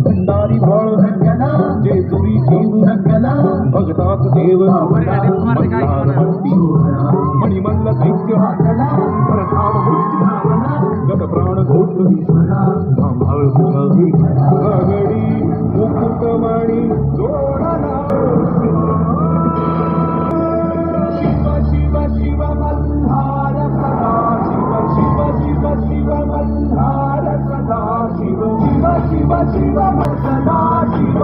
भंडारी बाळ रंगला जेजुरी जीव रंगला भगतात देव मणिमल्ल दैत्य गत प्राण घोटली सांभाळ तुझा आगडी मुकुटवाणी जोडला शिव शिव शिव मल्हार सदा शिव शिव शिव शिव मल्हार सदा शिव शिव शिव शिव सदा शिव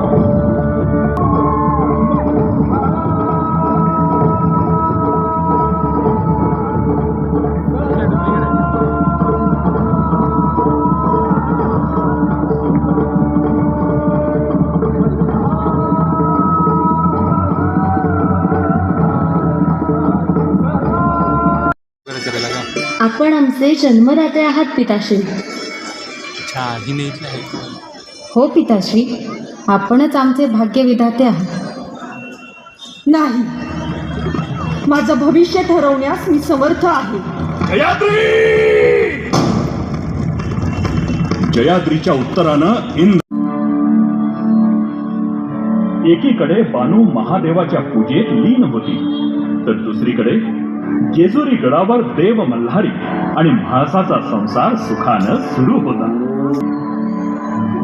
आपण आमचे जन्मदाते आहात पिताश्री. हो पिताश्री, आपणच आमचे भाग्यविधाते आहात. नाही, माझं भविष्य ठरवण्यास मी समर्थ आहे. जयाद्रीच्या उत्तरानं इंद्र. एकीकडे बानू महादेवाच्या पूजेत लीन होती, तर दुसरीकडे जेजुरी गडावर देव मल्हारी आणि म्हाळसाचा संसार सुखानं सुरू होता.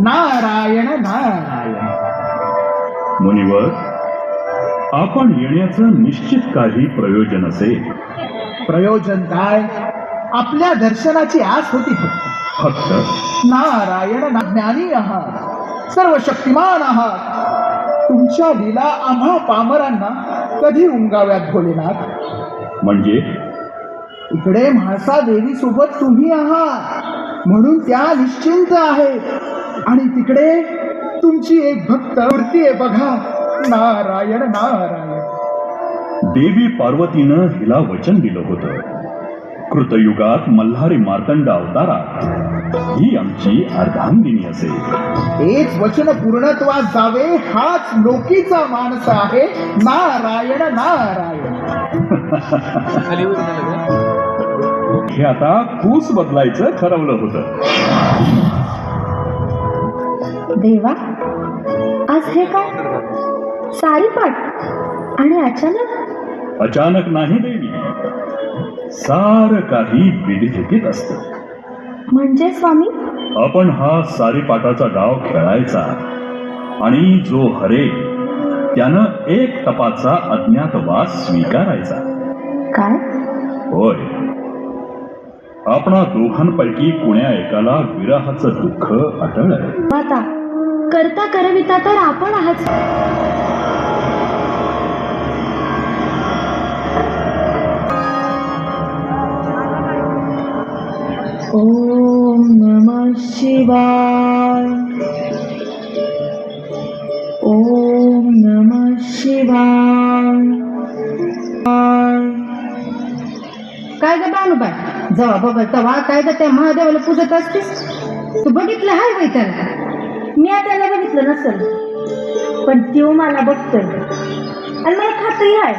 नारायण नारायण. मुनिवर, आपण येण्याचं निश्चित काही प्रयोजन असेल. प्रयोजन काय? आपल्या दर्शनाची आस होती फक्त. नारायण ज्ञानी आहात, सर्व शक्तिमान आहात. तुमच्या लीला आम्हा पामरांना कधी उंगाव्यात भोलेनाथ? म्हणजे इकडे म्हाळसा देवी सोबत तुम्ही आहात म्हणून त्या निश्चिंत आहेत, आणि तिकडे तुमची एक भक्त मूर्ती आहे बघा. नारायण नारायण. देवी पार्वतीनं हिला वचन दिलं होतं, कृतयुगात मल्हारी मार्तंड अवतारात ही आमची अर्धांगिनी असेल. तेच वचन पूर्णत्वास जावे हाच लोकीचा माणस आहे. नारायण नारायण. हे आता कूस बदलायचं ठरवलं होतं. देवा, आज हे काय सारीपाट आणि अचानक? अचानक नाही देवी, सारं काही विधिलिखित असतं. म्हणजे स्वामी? आपण हा सारीपाटाचा डाव खेळायचा आणि जो हरेल त्यानं एक तपाचा अज्ञातवास स्वीकारायचा. काय? होय, आपणा दोघांपैकी कुण्या एकाला विरहाचं दुःख अटळलंय. माता, करता करविता तर आपण आहात. ओम नमः शिवाय. ओम नमः शिवाय. काय ग बानुबाई, जेव्हा बघल तेव्हा काय ग त्या महादेवाला पूजत असतेस? तू बघितलं हाय बाई त्याला? मी त्याला बघितलं नसेल, पण त्यो मला बघतोय आणि मला खात्री आहे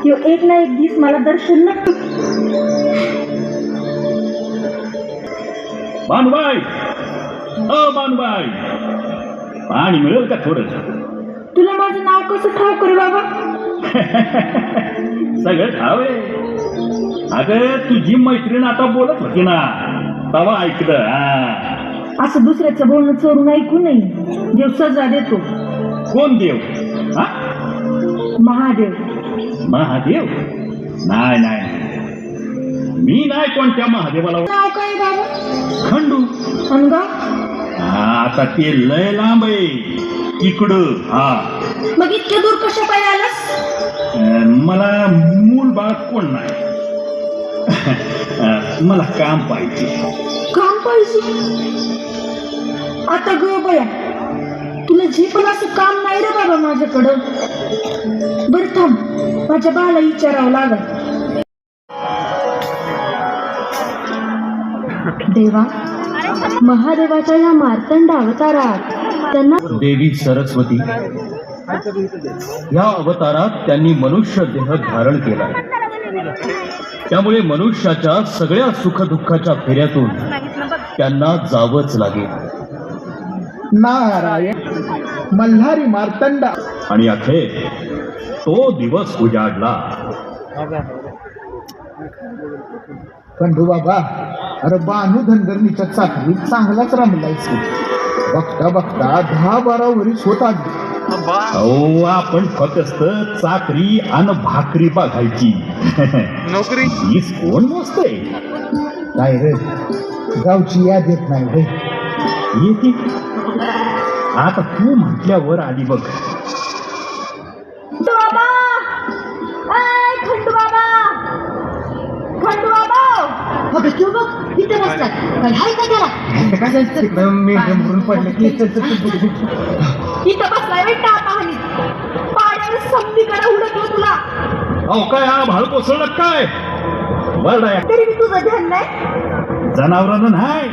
त्यो एक ना एक दिवस मला दर्शन नक्की. बानुबाई, ओ बानुबाई, पाणी मिळेल का थोडं? तुला माझं नाव कसं ठाव करे बाबा? सगळं ठाव आहे. अगं तुझी मैत्रीण आता बोलत होती ना, तवा ऐकलं. असं दुसऱ्याचं बोलणं चोरून ऐकू नये. देव सजा देतो. कोण देव? हा? महादेव. महादेव? नाही नाही, मी नाही कोणत्या महादेवाला. नाव काय बाबा? खंडू. अनगा? आता ते लय लांब आहे तिकडं. हा, मग इतक्या दूर कशा पाय आलास? मला मूल बाळ कोण नाही. मला काम पाहिजे. काम पाहिजे? आता ग बया, तुला जे पण असं काम नाही रे बाबा माझ्याकडं. बरं थांब, माझ्या बाला विचारावं लागल. देवा, महादेवाच्या या मार्तंड अवतारात त्यांना देवी सरस्वती, या अवतारात त्यांनी मनुष्य देह धारण केला. त्यामुळे मनुष्याच्या सगळ्या सुखदुःखाच्या फेऱ्यातून त्यांना जावंच लागेल. नारायण मल्हारी मार्तंड आणि अखेर तो दिवस उजाडला. खंडू बाबा, अरे बानू धनगरणीच्या चाकरीत चांगलाच रमलायच. बघता बघता 10-12 वर्ष होत आली. अहो, आपण फक्त चाकरी आणि भाकरी बघायची. नोकरी हीच कोण मोजते? काय रे, गावची याद येत नाही रे. येते आता तू म्हटल्यावर आली बघ. खंडू बाबा, खंडू बाबा, खंडू बाबा. अगं तू बघ, इथे बसतात. काय हाय का त्याला? म्हणून पडले की इथं बसलाय बेटा पाहणी. पाण्यावर समधीकडे उडतो तुला. अहो, काय हा भाळ कोसळलं काय? बरं तरी मी तुझं ध्यान नाही. जनावरांना नाही,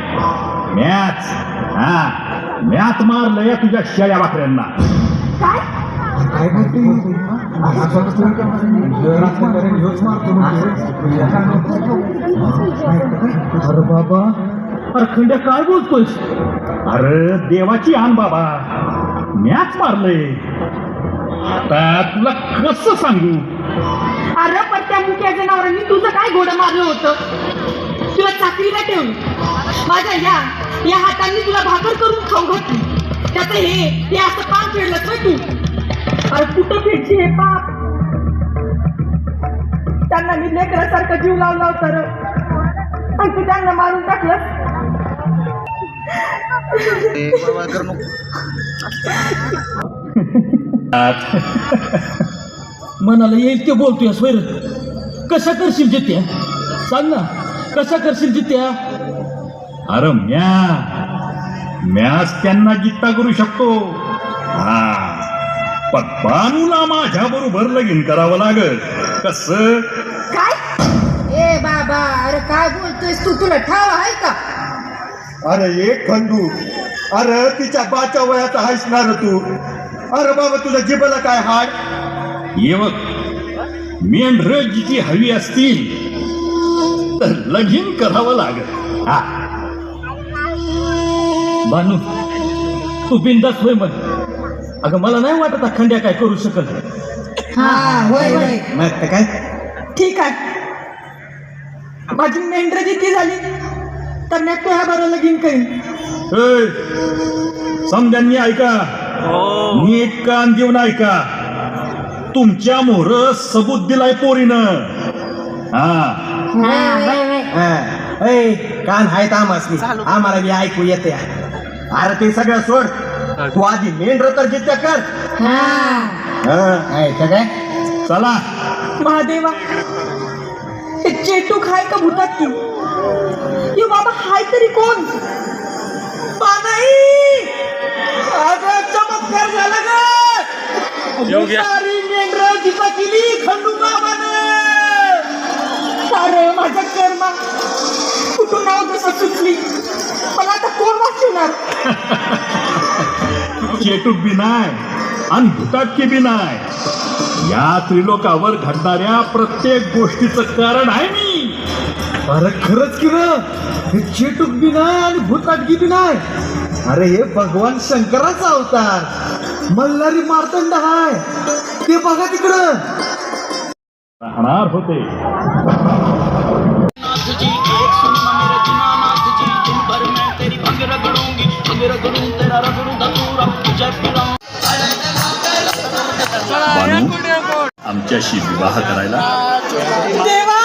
मॅच मारलं या तुझ्या शेळ्या बाकऱ्यांना. काय? काय अरे बाबा, अरे खंड्या काय बोलतोयस? अरे देवाची आण बाबा, मॅच मारलंय. आता तुला कसं सांगू? अरे पण त्या मुक्या जनावरांनी तुझं काय घोडं मारलं होतं? तुला चाकरीला ठेवून माझ्या या हातांनी तुला भाकर करून खाऊ घातली. त्याचं हे असं पाप फेडलंच होय तू. अरे कुठं फेडची हे पाप? त्यांना मी लेकरासारखं जीव लावला होता रे, आणि तू त्यांना मारून टाकलं. मनाला येईल ते बोलतोय स्वैर. कशा करशील जित्या? सांग ना, कशा करशील जित्या? अरे मॅच त्यांना जित्ता करू शकतो. पण बानूला माझ्या बरोबर लगीन करावं लागल. कसं? काय? ए बाबा, अरे काय बोलतोयस तू? तुला ठाव आहे का? अरे एक खंडू, अरे तिच्या बाच्या वयाचा आहेस ना रे तू. अरे बाबा, तुझ्या जिभेला काय हाड? ये बघ, मेंढर जिची हवी असतील तर लगीन करावं लागल. बानू, तू बिंदास होय म्हण. अगं मला नाही वाटत खंड्या काय करू शकत. मग काय? ठीक आहे, माझी मेंढर जिती झाली तर मी तुझ्या बरोबर लगीन करीन. समद्यांनी ऐका, नीट कान देऊन ऐका. तुमच्या मोहर सबूत दिलाय पोरीनं. कान आहेत आम्हाला बी ऐकू येते. अरे ते सगळं सोड, तू आधी मेंढर तर जित्या कर. काय चला. महादेवा, हे चेटू खाय का भूतात की? ये बाबा हाय तरी कोण? पानाई, अगं चमत्कार झाला ग. मेंढर जिता केली खंडू बाबाने. अरे माझ्या कर्मा, कुठून नाव कसं सुचली? मला आता कोण वाचवणार? चेटूक बी नाही आणि भूताटकी बी नाही. या त्रिलोकावर घडणाऱ्या प्रत्येक गोष्टीचं कारण आहे मी. अरे खरंच की र, हे चेटूक बी नाही आणि भूताटकी बी नाही. अरे हे भगवान शंकराचा अवतार मल्हारी मार्तंड हाय. ते बघा तिकडं राहणार होते. बानू, आमच्याशी विवाह करायला? देवा,